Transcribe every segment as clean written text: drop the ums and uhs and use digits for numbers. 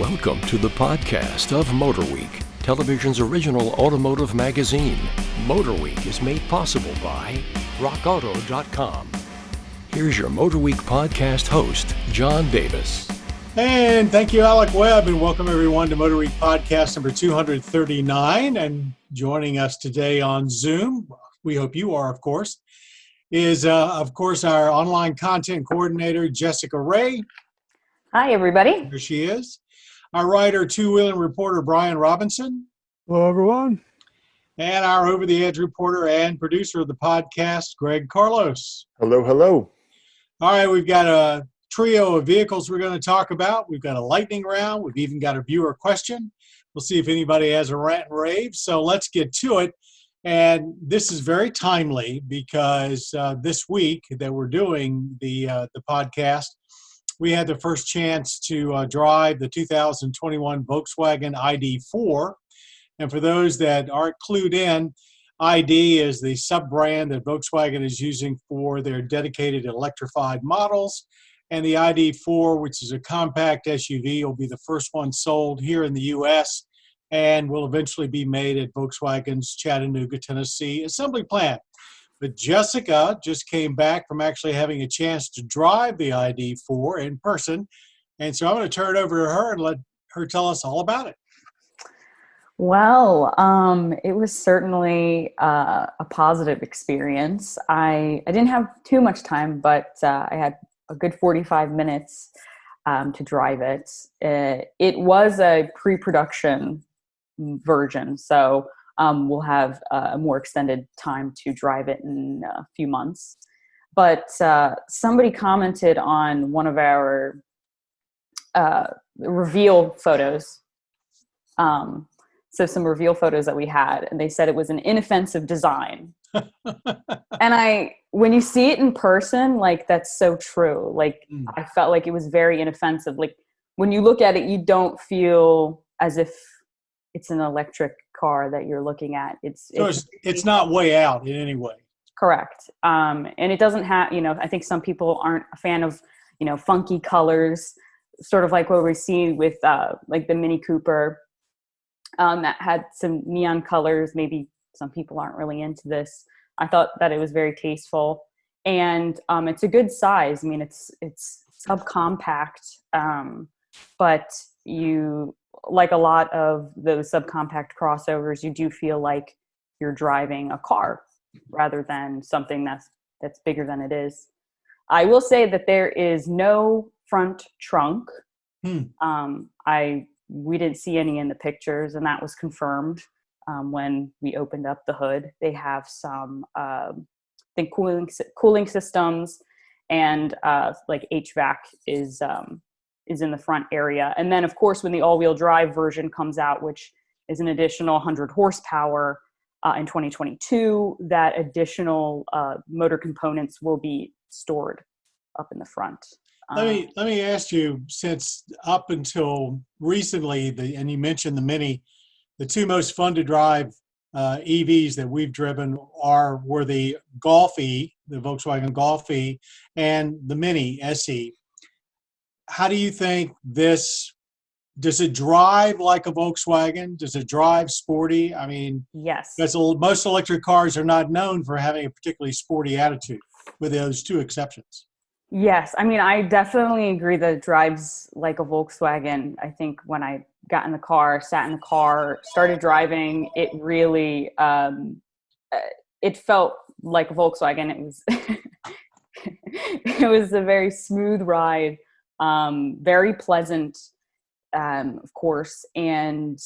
Welcome to the podcast of MotorWeek, television's original automotive magazine. MotorWeek is made possible by rockauto.com. Here's your MotorWeek podcast host, John Davis. And thank you, Alec Webb, and welcome everyone to MotorWeek podcast number 239. And joining us today on Zoom, we hope you are, of course, is, of course, our online content coordinator, Jessica Ray. Hi, everybody. Here she is. Our writer, two-wheeling reporter, Brian Robinson. Hello, everyone. And our over-the-edge reporter and producer of the podcast, Greg Carlos. Hello, hello. All right, we've got a trio of vehicles we're going to talk about. We've got a lightning round. We've even got a viewer question. We'll see if anybody has a rant and rave. So let's get to it. And this is very timely because this week that we're doing the podcast, we had the first chance to drive the 2021 Volkswagen ID.4. And for those that aren't clued in, ID is the sub-brand that Volkswagen is using for their dedicated electrified models. And the ID.4, which is a compact SUV, will be the first one sold here in the U.S. and will eventually be made at Volkswagen's Chattanooga, Tennessee assembly plant. But Jessica just came back from actually having a chance to drive the ID.4 in person. And so I'm going to turn it over to her and let her tell us all about it. Well, it was certainly a positive experience. I didn't have too much time, but I had a good 45 minutes to drive it. It was a pre-production version, so we'll have a more extended time to drive it in a few months. But somebody commented on one of our reveal photos. So some reveal photos that we had, and they said it was an inoffensive design. And when you see it in person, like, that's so true. Like, I felt like it was very inoffensive. Like, when you look at it, you don't feel as if it's an electric car that you're looking at. It's not way out in any way. Correct. And it doesn't have, I think some people aren't a fan of, funky colors, sort of like what we see with like the Mini Cooper that had some neon colors. Maybe some people aren't really into this. I thought that it was very tasteful, and it's a good size. I mean, it's subcompact, but you, like a lot of those subcompact crossovers, you do feel like you're driving a car rather than something that's bigger than it is. I will say that there is no front trunk. We didn't see any in the pictures, and that was confirmed when we opened up the hood. They have some, I think, cooling systems, and like HVAC is in the front area. And then, of course, when the all-wheel drive version comes out, which is an additional 100 horsepower in 2022, that additional motor components will be stored up in the front. Let me ask you, since up until recently, and you mentioned the Mini, the two most fun to drive EVs that we've driven were the Golf E, the Volkswagen Golf E, and the Mini SE. How do you think does it drive like a Volkswagen? Does it drive sporty? I mean, yes. Because most electric cars are not known for having a particularly sporty attitude, with those two exceptions. Yes. I mean, I definitely agree that it drives like a Volkswagen. I think when I got in the car, sat in the car, started driving, it really, it felt like a Volkswagen. It was, it was a very smooth ride, very pleasant, of course. And,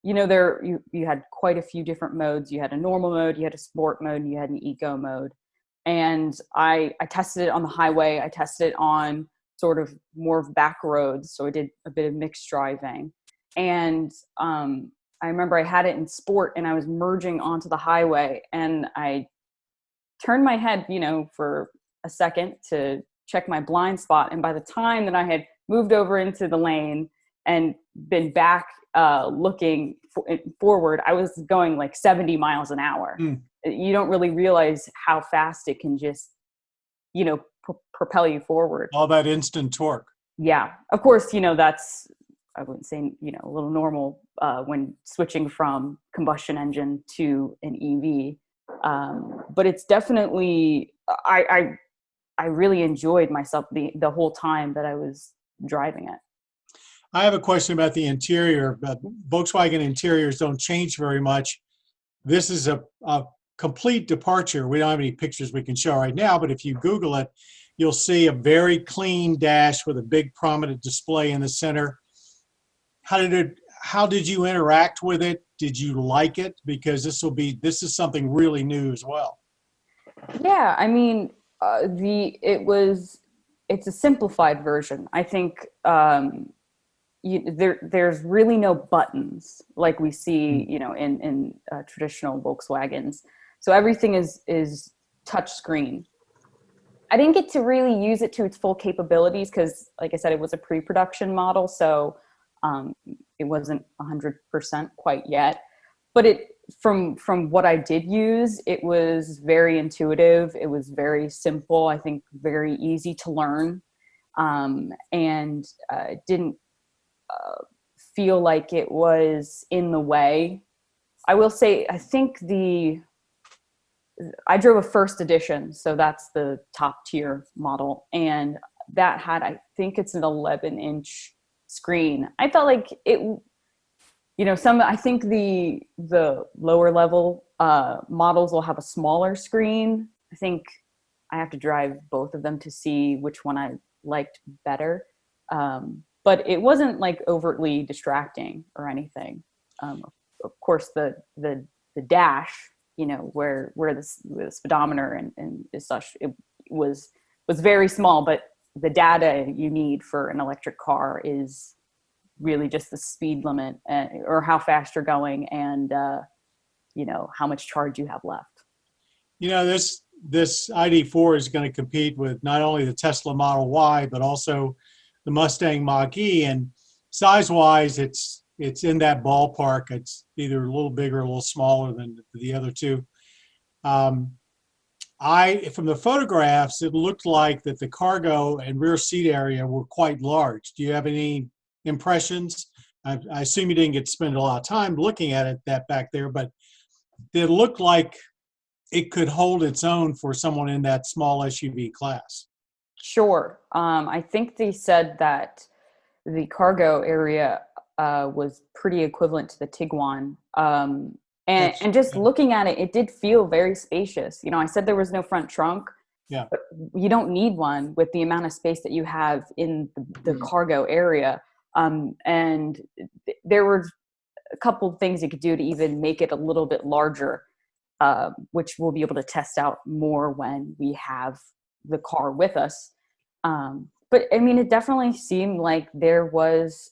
you had quite a few different modes. You had a normal mode, you had a sport mode, and you had an eco mode. And I tested it on the highway. I tested it on sort of more of back roads. So I did a bit of mixed driving. And I remember I had it in sport, and I was merging onto the highway, and I turned my head, for a second to check my blind spot. And by the time that I had moved over into the lane and been back looking forward, I was going like 70 miles an hour. You don't really realize how fast it can just, propel you forward. All that instant torque. Yeah. Of course, that's I wouldn't say, a little normal when switching from combustion engine to an EV. But it's definitely, I really enjoyed myself the whole time that I was driving it. I have a question about the interior. But Volkswagen interiors don't change very much. This is a complete departure. We don't have any pictures we can show right now, but if you Google it, you'll see a very clean dash with a big prominent display in the center. How did you interact with it? Did you like it? Because this is something really new as well. Yeah, I mean, it's a simplified version. I think there's really no buttons like we see, in traditional Volkswagens. So everything is touch screen. I didn't get to really use it to its full capabilities because, like I said, it was a pre-production model, so it wasn't 100% quite yet. But from what I did use, it was very intuitive. It was very simple. I think very easy to learn, and didn't feel like it was in the way. I will say, I think I drove a first edition, so that's the top tier model, and that had, I think it's an 11-inch screen. I felt like it, I think the lower level models will have a smaller screen. I think I have to drive both of them to see which one I liked better. But it wasn't like overtly distracting or anything. Of course, the dash, where the speedometer and such, it was very small, but the data you need for an electric car is really just the speed limit or how fast you're going and how much charge you have left. This ID.4 is going to compete with not only the Tesla Model Y, but also the Mustang Mach-E, and size-wise, it's in that ballpark. It's either a little bigger or a little smaller than the other two. From the photographs, it looked like that the cargo and rear seat area were quite large. Do you have any impressions? I assume you didn't get to spend a lot of time looking at it that back there, but it looked like it could hold its own for someone in that small SUV class. Sure. I think they said that the cargo area was pretty equivalent to the Tiguan. And just looking at it, it did feel very spacious. I said there was no front trunk. Yeah. But you don't need one with the amount of space that you have in the cargo area. And there were a couple of things you could do to even make it a little bit larger, which we'll be able to test out more when we have the car with us. But I mean, it definitely seemed like there was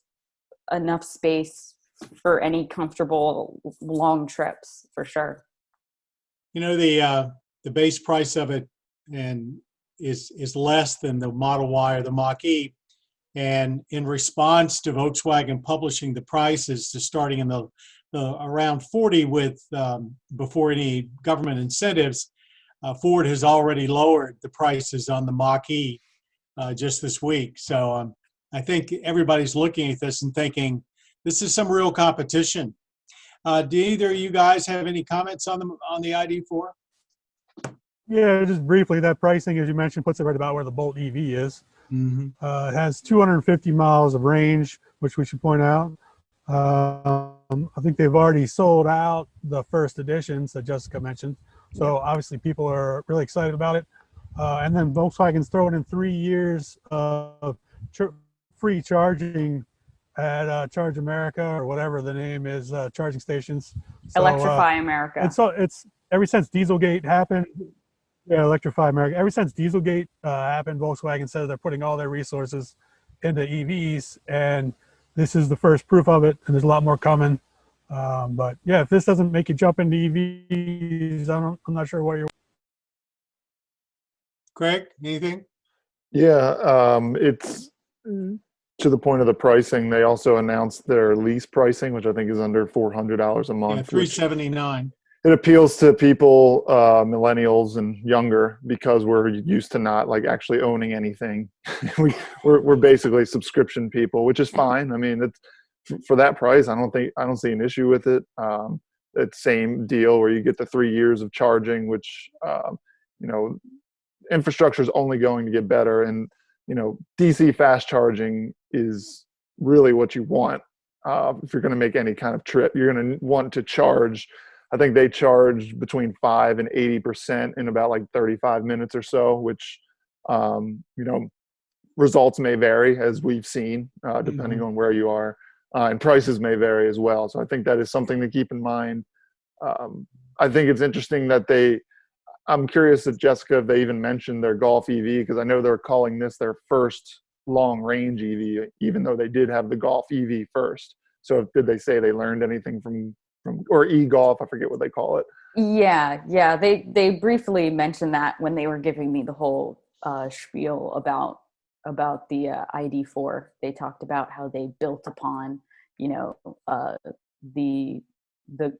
enough space for any comfortable long trips, for sure. The base price of it is less than the Model Y or the Mach-E, and in response to Volkswagen publishing the prices to starting in the around 40 with before any government incentives, Ford has already lowered the prices on the Mach-E just this week. So I think everybody's looking at this and thinking this is some real competition. Do either of you guys have any comments on the ID.4? Yeah, just briefly, that pricing, as you mentioned, puts it right about where the Bolt EV is. Mm-hmm. It has 250 miles of range, which we should point out. I think they've already sold out the first editions that Jessica mentioned. So obviously people are really excited about it. And then Volkswagen's throwing in 3 years of free charging at Charge America, or whatever the name is, charging stations. So, Electrify America. It's ever since Dieselgate happened. Yeah, Electrify America. Ever since Dieselgate happened, Volkswagen said they're putting all their resources into EVs, and this is the first proof of it, and there's a lot more coming. But yeah, if this doesn't make you jump into EVs, I'm not sure what you're. Craig, anything? Yeah, it's to the point of the pricing. They also announced their lease pricing, which I think is under $400 a month. Yeah, $379. it appeals to people, millennials and younger, because we're used to not like actually owning anything. we're basically subscription people, which is fine. I mean, it's for that price. I don't see an issue with it. That same deal where you get the 3 years of charging, which, infrastructure is only going to get better. And, DC fast charging is really what you want. If you're going to make any kind of trip, you're going to want to charge. I think they charge between 5 and 80% in about like 35 minutes or so, which, results may vary, as we've seen, depending on where you are, and prices may vary as well. So I think that is something to keep in mind. I think it's interesting that I'm curious if Jessica, if they even mentioned their Golf EV, because I know they're calling this their first long range EV, even though they did have the Golf EV first. So did they say they learned anything from or e-Golf? I forget what they call it. Yeah. They briefly mentioned that when they were giving me the whole spiel about the ID.4. They talked about how they built upon, the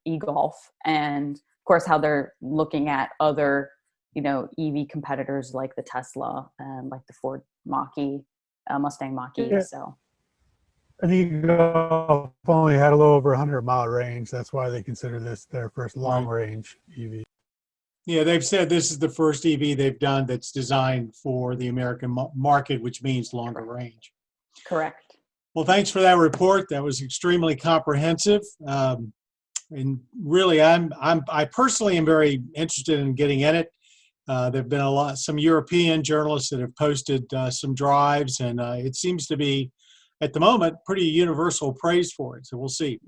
e-Golf, and of course how they're looking at other, EV competitors like the Tesla and like the Ford Mach-E, Mustang Mach-E. Yeah. So. I think Golf only had a little over 100-mile range. That's why they consider this their first long-range EV. Yeah, they've said this is the first EV they've done that's designed for the American market, which means longer range. Correct. Well, thanks for that report. That was extremely comprehensive. And really, I personally am very interested in getting in it. There've been some European journalists that have posted some drives, and it seems to be, at the moment, pretty universal praise for it. So we'll see.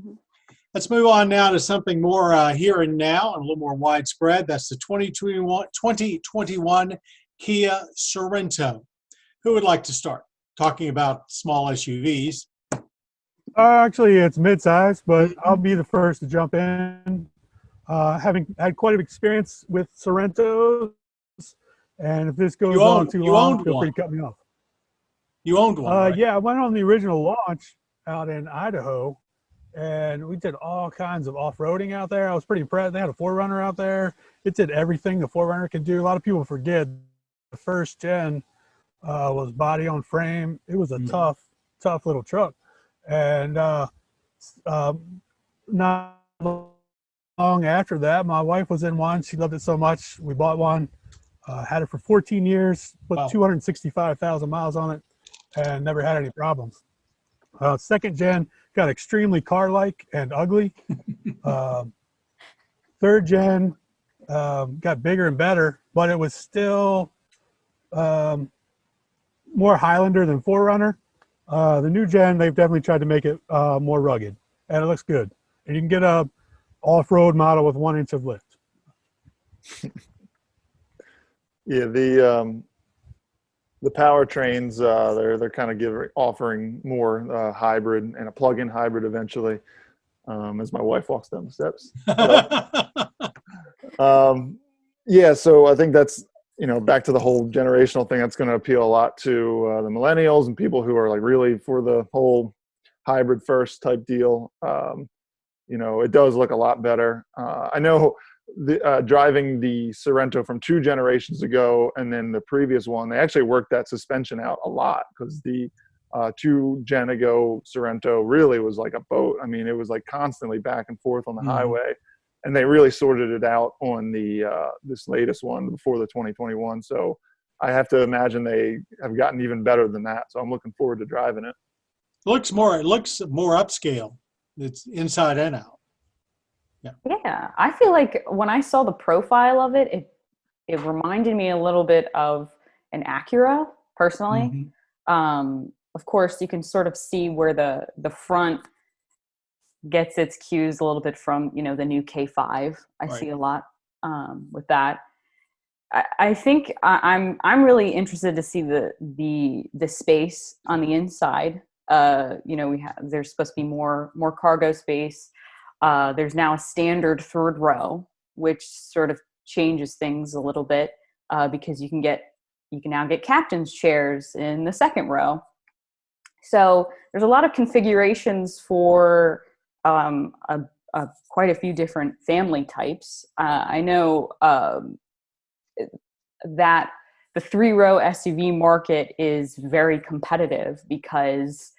Let's move on now to something more here and now and a little more widespread. That's the 2021 Kia Sorento. Who would like to start talking about small SUVs? Actually, it's midsize, but I'll be the first to jump in. Having had quite an experience with Sorentos, and if this goes on too long, feel free to cut me off. You owned one, right? Yeah, I went on the original launch out in Idaho, and we did all kinds of off-roading out there. I was pretty impressed. They had a 4Runner out there. It did everything the 4Runner can do. A lot of people forget the first gen was body on frame. It was a tough little truck. And not long after that, my wife was in one. She loved it so much. We bought one, had it for 14 years, put 265,000 miles on it, and never had any problems. Second gen got extremely car-like and ugly. Third gen got bigger and better, but it was still more Highlander than 4Runner. The new gen, they've definitely tried to make it more rugged, and it looks good. And you can get a off-road model with 1 inch of lift. Yeah, the powertrains, they're kind of offering more hybrid and a plug-in hybrid eventually, as my wife walks down the steps. So I think that's, back to the whole generational thing, that's going to appeal a lot to the millennials and people who are like really for the whole hybrid first type deal. It does look a lot better. I know driving the Sorento from 2 generations ago and then the previous one, they actually worked that suspension out a lot, because the 2 gen ago Sorento really was like a boat. I mean, it was like constantly back and forth on the highway. And they really sorted it out on the this latest one before the 2021. So I have to imagine they have gotten even better than that. So I'm looking forward to driving it. It looks more upscale. It's inside and out. Yeah, I feel like when I saw the profile of it, it reminded me a little bit of an Acura, personally. Of course, you can sort of see where the front gets its cues a little bit from, the new K5. I see a lot with that. I think I'm really interested to see the space on the inside. There's supposed to be more cargo space. There's now a standard 3rd row, which sort of changes things a little bit, because you can now get captain's chairs in the 2nd row. So there's a lot of configurations for a quite a few different family types. I know that the 3-row SUV market is very competitive because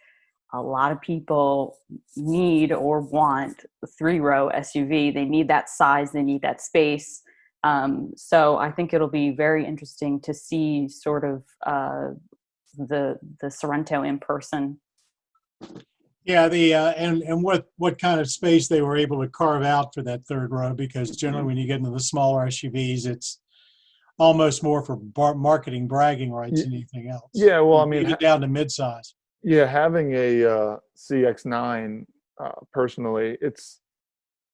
a lot of people need or want a 3-row SUV. They need that size, they need that space. So I think it'll be very interesting to see sort of the Sorento in person. Yeah, and what kind of space they were able to carve out for that third row, because generally when you get into the smaller SUVs, it's almost more for marketing bragging rights than anything else. Yeah, well, I mean, even down to midsize. Yeah, having a CX-9, personally,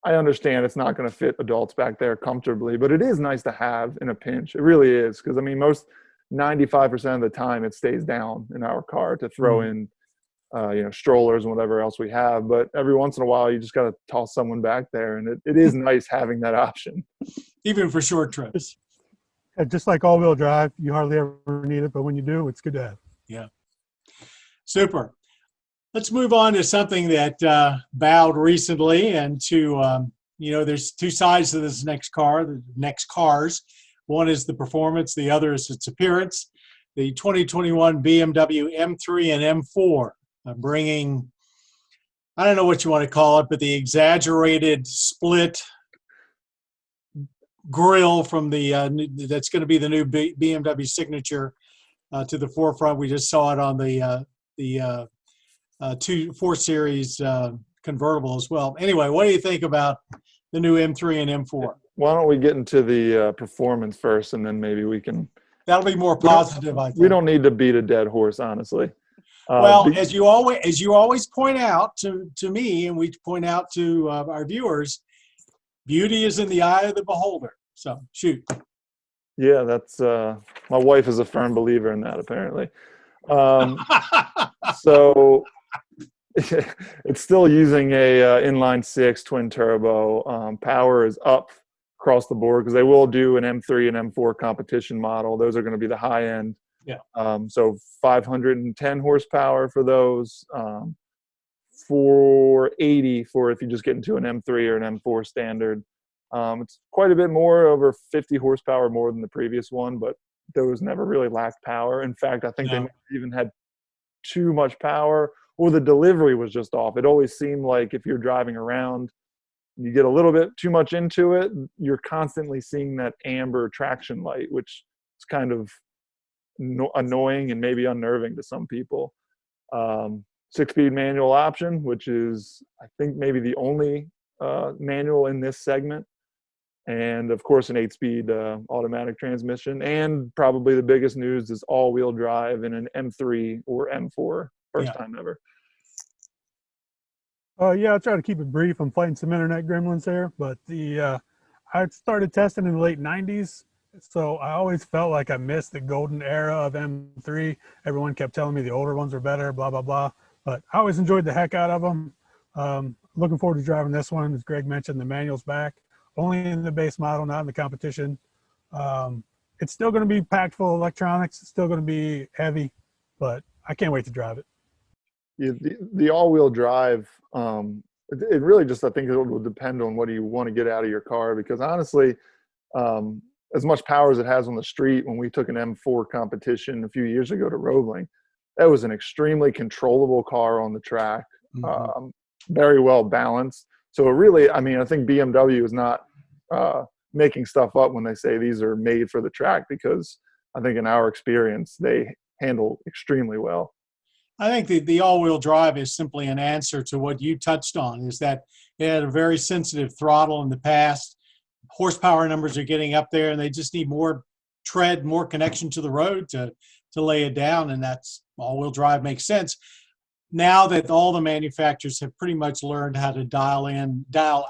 I understand it's not going to fit adults back there comfortably, but it is nice to have in a pinch. It really is, because I mean, 95% of the time it stays down in our car to throw in, strollers and whatever else we have. But every once in a while, you just got to toss someone back there, and it is nice having that option. Even for short trips. Yeah, just like all-wheel drive, you hardly ever need it, but when you do, it's good to have. Yeah. Super. Let's move on to something that bowed recently, and to, there's two sides to this next car, the next cars. One is the performance, the other is its appearance. The 2021 BMW M3 and M4 bringing, I don't know what you want to call it, but the exaggerated split grille from that's going to be the new BMW signature to the forefront. We just saw it on the 4 Series convertible as well. Anyway, what do you think about the new M3 and M4? Why don't we get into the performance first, and then maybe we can. That'll be more positive, I think. We don't need to beat a dead horse, honestly. Well, as you always point out to me, and we point out to our viewers, beauty is in the eye of the beholder. So shoot. Yeah, that's my wife is a firm believer in that, apparently. So it's still using a inline 6 twin turbo. Power is up across the board, because they will do an M3 and M4 competition model. Those are going to be the high end. Yeah. So 510 horsepower for those. 480 for if you just get into an M3 or an M4 standard. It's quite a bit more, over 50 horsepower more than the previous one, but those never really lacked power. In fact, I think they even had too much power, or the delivery was just off. It always seemed like if you're driving around, you get a little bit too much into it, you're constantly seeing that amber traction light, which is kind of annoying and maybe unnerving to some people. 6-speed manual option, which is, I think, maybe the only manual in this segment. And of course, an 8-speed automatic transmission. And probably the biggest news is all-wheel drive in an M3 or M4, first time ever. Yeah, I'll try to keep it brief. I'm fighting some internet gremlins here, but I started testing in the late 90s, so I always felt like I missed the golden era of M3. Everyone kept telling me the older ones were better, blah, blah, blah. But I always enjoyed the heck out of them. Looking forward to driving this one. As Greg mentioned, the manual's back. Only in the base model, not in the competition. It's still going to be packed full of electronics. It's still going to be heavy, but I can't wait to drive it. Yeah, the all-wheel drive, it really just, I think it will depend on what do you want to get out of your car, because honestly, as much power as it has on the street, when we took an M4 competition a few years ago to Roebling, that was an extremely controllable car on the track, very well balanced. So really, I mean, I think BMW is not making stuff up when they say these are made for the track, because I think in our experience, they handle extremely well. I think the all-wheel drive is simply an answer to what you touched on, is that it had a very sensitive throttle in the past. Horsepower numbers are getting up there, and they just need more tread, more connection to the road to lay it down, and that's all-wheel drive makes sense. Now that all the manufacturers have pretty much learned how to dial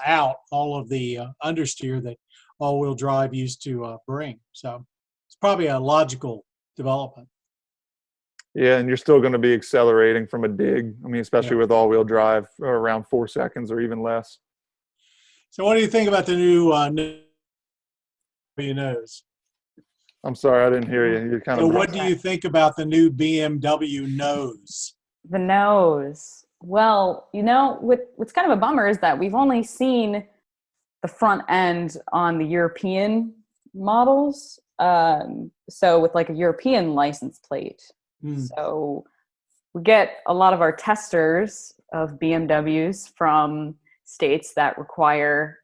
out all of the understeer that all-wheel drive used to bring. So it's probably a logical development. Yeah, and you're still going to be accelerating from a dig. I mean, especially with all-wheel drive, around 4 seconds or even less. So what do you think about the new nose? I'm sorry, I didn't hear you. You're kind So of. what do you think about the new BMW nose? The nose. Well, what's kind of a bummer is that we've only seen the front end on the European models. So with like a European license plate. So we get a lot of our testers of BMWs from states that require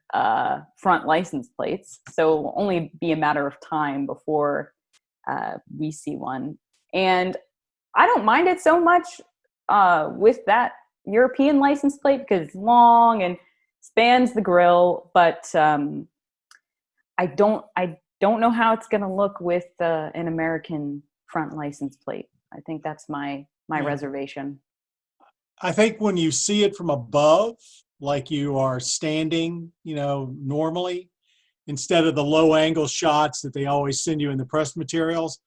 front license plates. So it will only be a matter of time before we see one. And I don't mind it so much with that European license plate because it's long and spans the grille, but I don't know how it's going to look with an American front license plate. I think that's my reservation. I think when you see it from above, like you are standing, normally, instead of the low angle shots that they always send you in the press materials,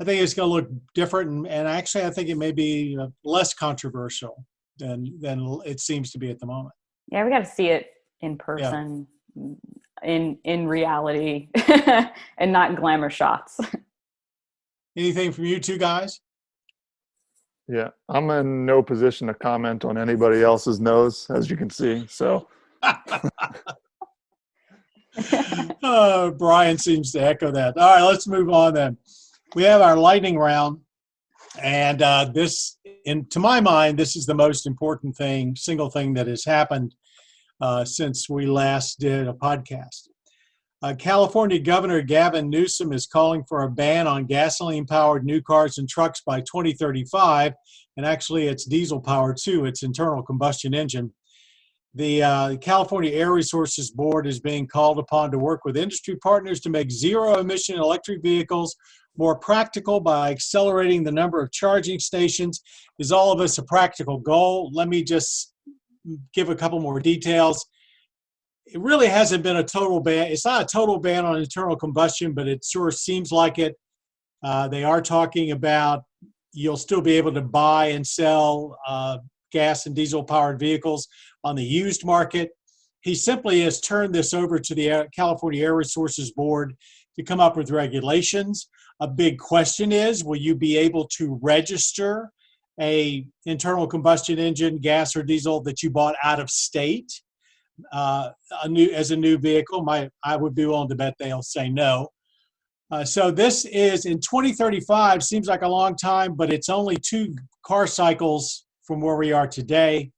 I think it's going to look different. And actually, I think it may be less controversial than it seems to be at the moment. Yeah, we got to see it in person, in reality, and not glamour shots. Anything from you two guys? Yeah, I'm in no position to comment on anybody else's nose, as you can see. So, Brian seems to echo that. All right, let's move on then. We have our lightning round, and to my mind, this is the most important single thing that has happened since we last did a podcast. California Governor Gavin Newsom is calling for a ban on gasoline-powered new cars and trucks by 2035, and actually it's diesel-powered too. It's internal combustion engine. The California Air Resources Board is being called upon to work with industry partners to make zero-emission electric vehicles more practical by accelerating the number of charging stations. Is all of this a practical goal? Let me just give a couple more details. It really hasn't been a total ban. It's not a total ban on internal combustion, but it sure seems like it. They are talking about you'll still be able to buy and sell gas and diesel-powered vehicles on the used market. He simply has turned this over to the California Air Resources Board to come up with regulations. A big question is, will you be able to register a internal combustion engine, gas or diesel, that you bought out of state? As a new vehicle? I would be willing to bet they'll say no. So this is in 2035, seems like a long time, but it's only 2 car cycles from where we are today.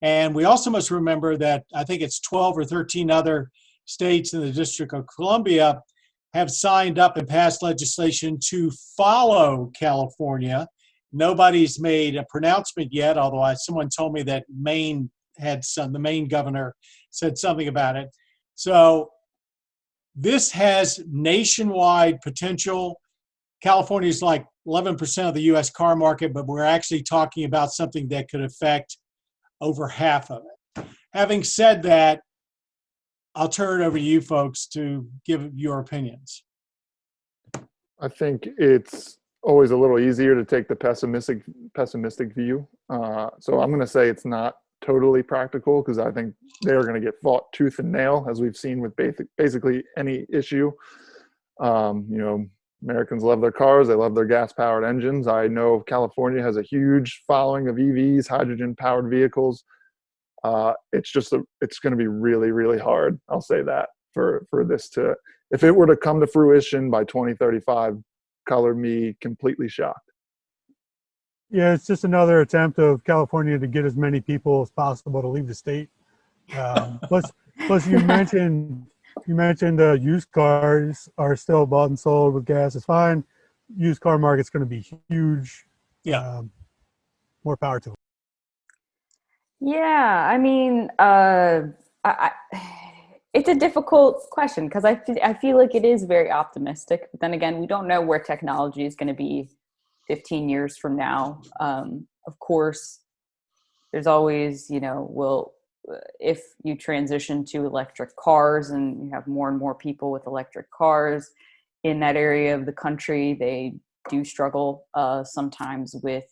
And we also must remember that I think it's 12 or 13 other states in the District of Columbia have signed up and passed legislation to follow California. Nobody's made a pronouncement yet, although someone told me that Maine the Maine governor said something about it. So this has nationwide potential. California is like 11% of the U.S. car market, but we're actually talking about something that could affect over half of it. Having said that, I'll turn it over to you folks to give your opinions. I think it's always a little easier to take the pessimistic view. So I'm going to say it's not totally practical, because I think they're going to get fought tooth and nail, as we've seen with basically any issue. Americans love their cars. They love their gas-powered engines. I know California has a huge following of EVs, hydrogen-powered vehicles. It's going to be really, really hard. I'll say that for this to, if it were to come to fruition by 2035, color me completely shocked. Yeah, it's just another attempt of California to get as many people as possible to leave the state. Plus, you mentioned used cars are still bought and sold with gas. It's fine. Used car market's going to be huge. Yeah. More power to it. Yeah, I mean, it's a difficult question because I feel like it is very optimistic. But then again, we don't know where technology is going to be 15 years from now. Of course, there's always, if you transition to electric cars and you have more and more people with electric cars in that area of the country, they do struggle sometimes with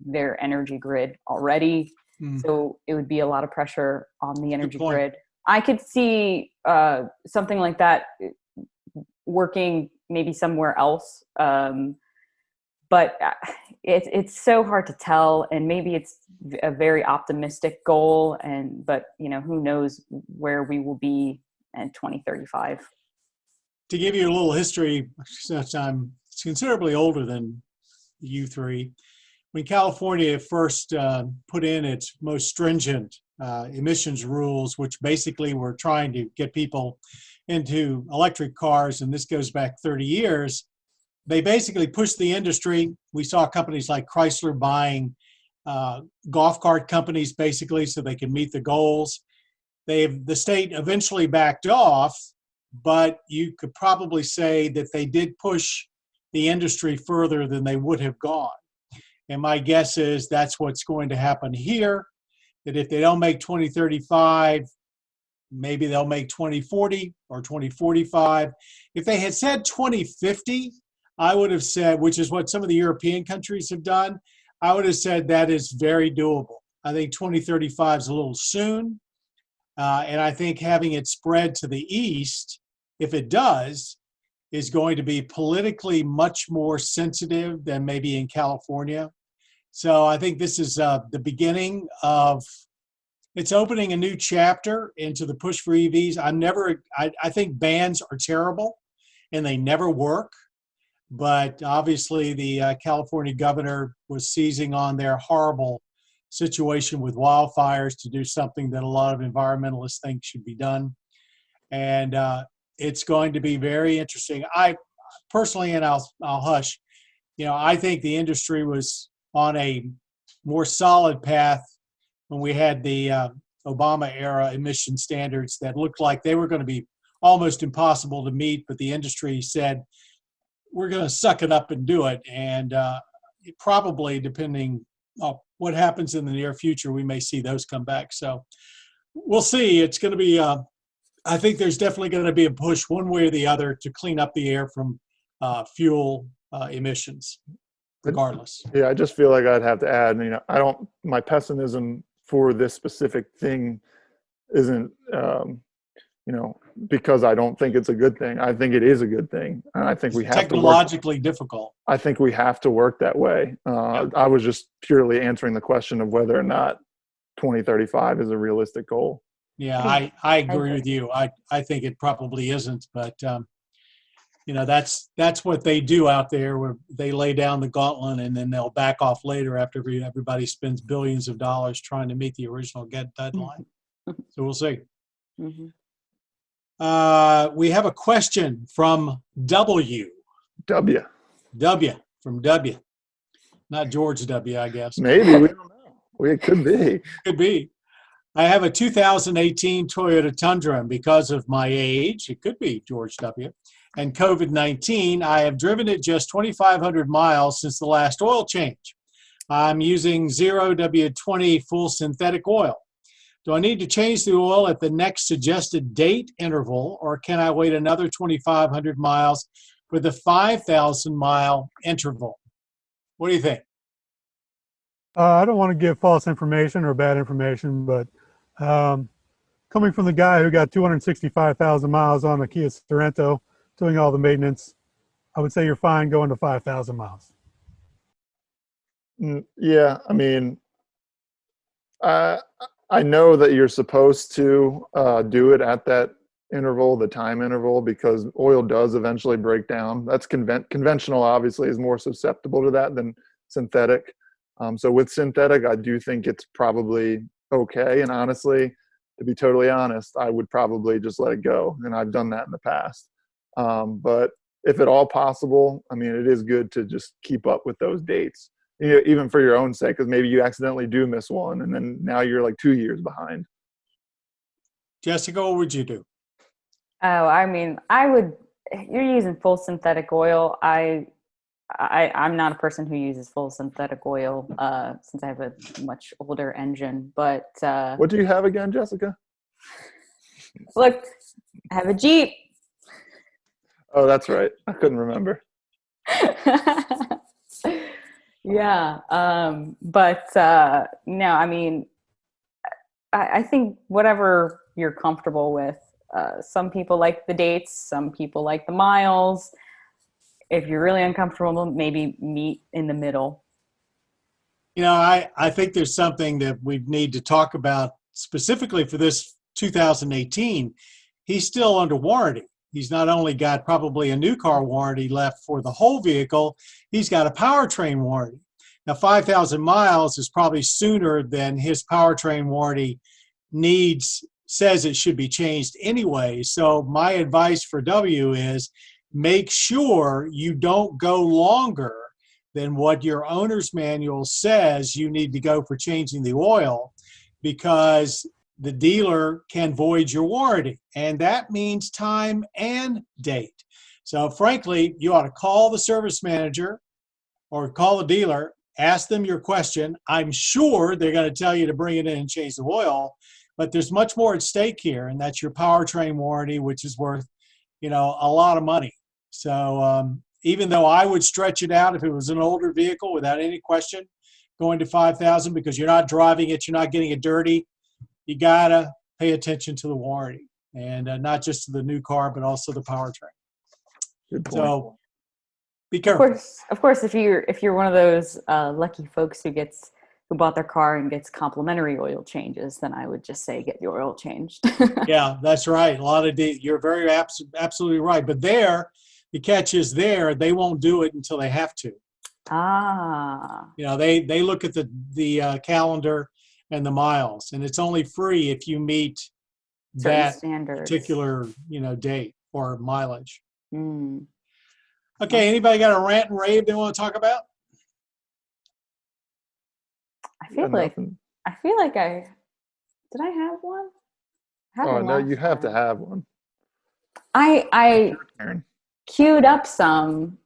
their energy grid already. So it would be a lot of pressure on the energy grid. I could see something like that working maybe somewhere else. but it's so hard to tell, and maybe it's a very optimistic goal, but who knows where we will be in 2035. To give you a little history, since I'm considerably older than you three, when California first put in its most stringent emissions rules, which basically were trying to get people into electric cars, and this goes back 30 years, they basically pushed the industry. We saw companies like Chrysler buying golf cart companies basically so they could meet the goals. The state eventually backed off, but you could probably say that they did push the industry further than they would have gone. And my guess is that's what's going to happen here, that if they don't make 2035, maybe they'll make 2040 or 2045. If they had said 2050, I would have said, which is what some of the European countries have done, I would have said that is very doable. I think 2035 is a little soon. And I think having it spread to the east, if it does, is going to be politically much more sensitive than maybe in California. So I think this is the beginning of, it's opening a new chapter into the push for EVs. I think bans are terrible and they never work. But obviously the California governor was seizing on their horrible situation with wildfires to do something that a lot of environmentalists think should be done. And it's going to be very interesting. I personally, and I'll hush, I think the industry was on a more solid path when we had the Obama era emission standards that looked like they were going to be almost impossible to meet, but the industry said, we're going to suck it up and do it. And probably, depending on what happens in the near future, we may see those come back. So we'll see. It's going to be, I think there's definitely going to be a push one way or the other to clean up the air from fuel emissions, regardless. Yeah, I just feel like I'd have to add, my pessimism for this specific thing isn't, because I don't think it's a good thing. I think it is a good thing. And I think we have technologically difficult. I think we have to work that way. I was just purely answering the question of whether or not 2035 is a realistic goal. Yeah, I agree with you. I think it probably isn't, but that's what they do out there, where they lay down the gauntlet and then they'll back off later after everybody spends billions of dollars trying to meet the original deadline. So we'll see. Mm-hmm. We have a question from W. W. From W. Not George W., I guess. Maybe, we don't know. It could be. Could be. I have a 2018 Toyota Tundra, and because of my age, it could be George W., and COVID-19, I have driven it just 2,500 miles since the last oil change. I'm using 0W20 full synthetic oil. Do I need to change the oil at the next suggested date interval, or can I wait another 2,500 miles for the 5,000-mile interval? What do you think? I don't want to give false information or bad information, but coming from the guy who got 265,000 miles on a Kia Sorento, doing all the maintenance, I would say you're fine going to 5,000 miles. Yeah, I know that you're supposed to do it at that interval, the time interval, because oil does eventually break down. That's conventional, obviously, is more susceptible to that than synthetic. So with synthetic, I do think it's probably okay. And honestly, to be totally honest, I would probably just let it go. And I've done that in the past. But if at all possible, it is good to just keep up with those dates, even for your own sake, because maybe you accidentally do miss one and then now you're like 2 years behind. Jessica, what would you do? Oh, I would, you're using full synthetic oil. I'm not a person who uses full synthetic oil since I have a much older engine, but what do you have again, Jessica? Look, I have a Jeep. Oh, that's right. I couldn't remember. Yeah. But no, I think whatever you're comfortable with. Some people like the dates, some people like the miles. if you're really uncomfortable, maybe meet in the middle. You know, I think there's something that we need to talk about specifically for this 2018. He's still under warranty. He's not only got probably a new car warranty left for the whole vehicle, he's got a powertrain warranty. Now, 5,000 miles is probably sooner than his powertrain warranty says it should be changed anyway. So my advice for W is make sure you don't go longer than what your owner's manual says you need to go for changing the oil, because the dealer can void your warranty, and that means time and date. So frankly, you ought to call the service manager or call the dealer, ask them your question. I'm sure they're going to tell you to bring it in and change the oil, but there's much more at stake here, and that's your powertrain warranty, which is worth, a lot of money. So even though I would stretch it out if it was an older vehicle without any question, going to 5,000, because you're not driving it, you're not getting it dirty, you gotta pay attention to the warranty, and not just to the new car, but also the powertrain. Good point. So be careful. Of course, if you're one of those lucky folks who bought their car and gets complimentary oil changes, then I would just say get your oil changed. Yeah, that's right. A lot of you're very absolutely right. But the catch is they won't do it until they have to. Ah. They look at the calendar and the miles, and it's only free if you meet Certain that standards. particular date or mileage. Mm. Okay, anybody got a rant and rave they want to talk about? I feel like did I have one? Oh no, you have to have one. I queued up some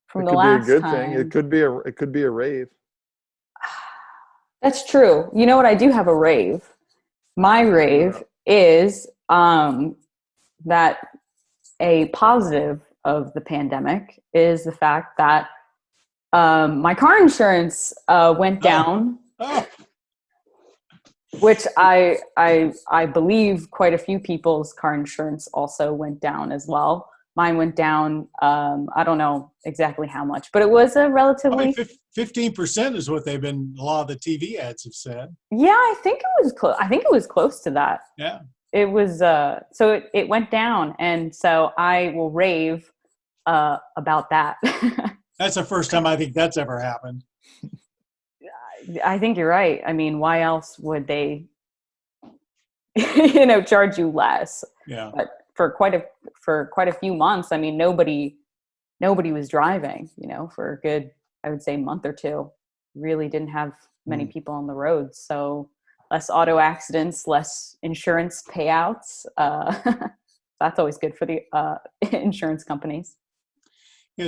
from the last time. It could be a good thing. It could be a rave. That's true. You know what? I do have a rave. My rave is that a positive of the pandemic is the fact that my car insurance went down, which I believe quite a few people's car insurance also went down as well. Mine went down, I don't know exactly how much, but it was a relatively... 15% is what a lot of the TV ads have said. Yeah, I think it was close. I think it was close to that. Yeah. It was, so it went down. And so I will rave about that. That's the first time I think that's ever happened. I think you're right. I mean, why else would they, charge you less? Yeah. But for quite a few months, I mean, nobody was driving, for a good, I would say, month or two. Really didn't have many people on the road. So less auto accidents, less insurance payouts. That's always good for the insurance companies.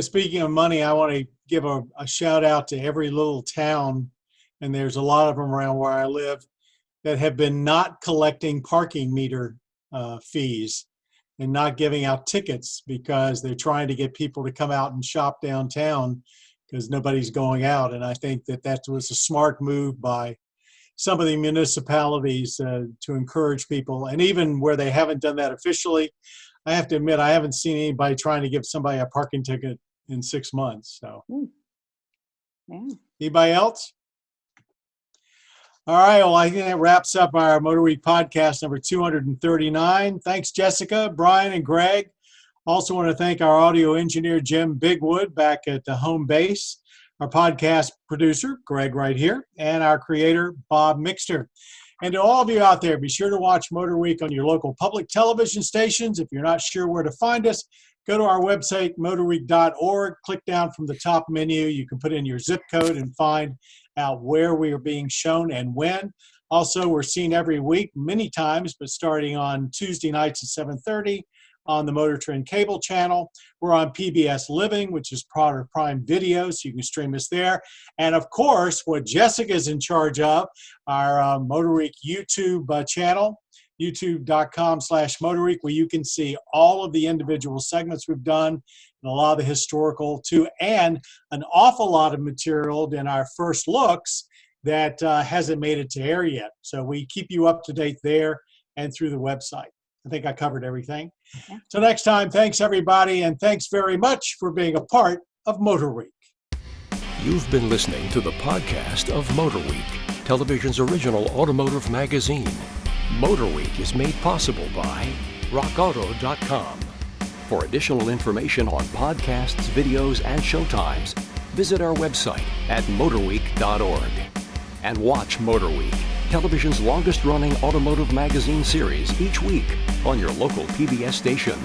Speaking of money, I want to give a shout out to every little town, and there's a lot of them around where I live, that have been not collecting parking meter fees and not giving out tickets because they're trying to get people to come out and shop downtown because nobody's going out. And I think that was a smart move by some of the municipalities to encourage people. And even where they haven't done that officially, I have to admit, I haven't seen anybody trying to give somebody a parking ticket in 6 months. So, Yeah. Anybody else? All right. Well, I think that wraps up our MotorWeek podcast number 239. Thanks, Jessica, Brian, and Greg. Also want to thank our audio engineer, Jim Bigwood, back at the home base, our podcast producer, Greg right here, and our creator, Bob Mixter. And to all of you out there, be sure to watch MotorWeek on your local public television stations. If you're not sure where to find us, go to our website, motorweek.org. Click down from the top menu. You can put in your zip code and find out where we are being shown and when. Also, we're seen every week, many times, but starting on Tuesday nights at 7:30 on the Motor Trend cable channel. We're on PBS Living, which is part of Prime Video, so you can stream us there. And of course, what Jessica is in charge of, our MotorWeek YouTube channel, youtube.com/MotorWeek, where you can see all of the individual segments we've done, and a lot of the historical too, and an awful lot of material in our first looks that hasn't made it to air yet. So we keep you up to date there and through the website. I think I covered everything. Yeah. So next time, thanks everybody, and thanks very much for being a part of MotorWeek. You've been listening to the podcast of MotorWeek, television's original automotive magazine. MotorWeek is made possible by RockAuto.com. For additional information on podcasts, videos, and showtimes, visit our website at MotorWeek.org. And watch MotorWeek, television's longest-running automotive magazine series each week on your local PBS station.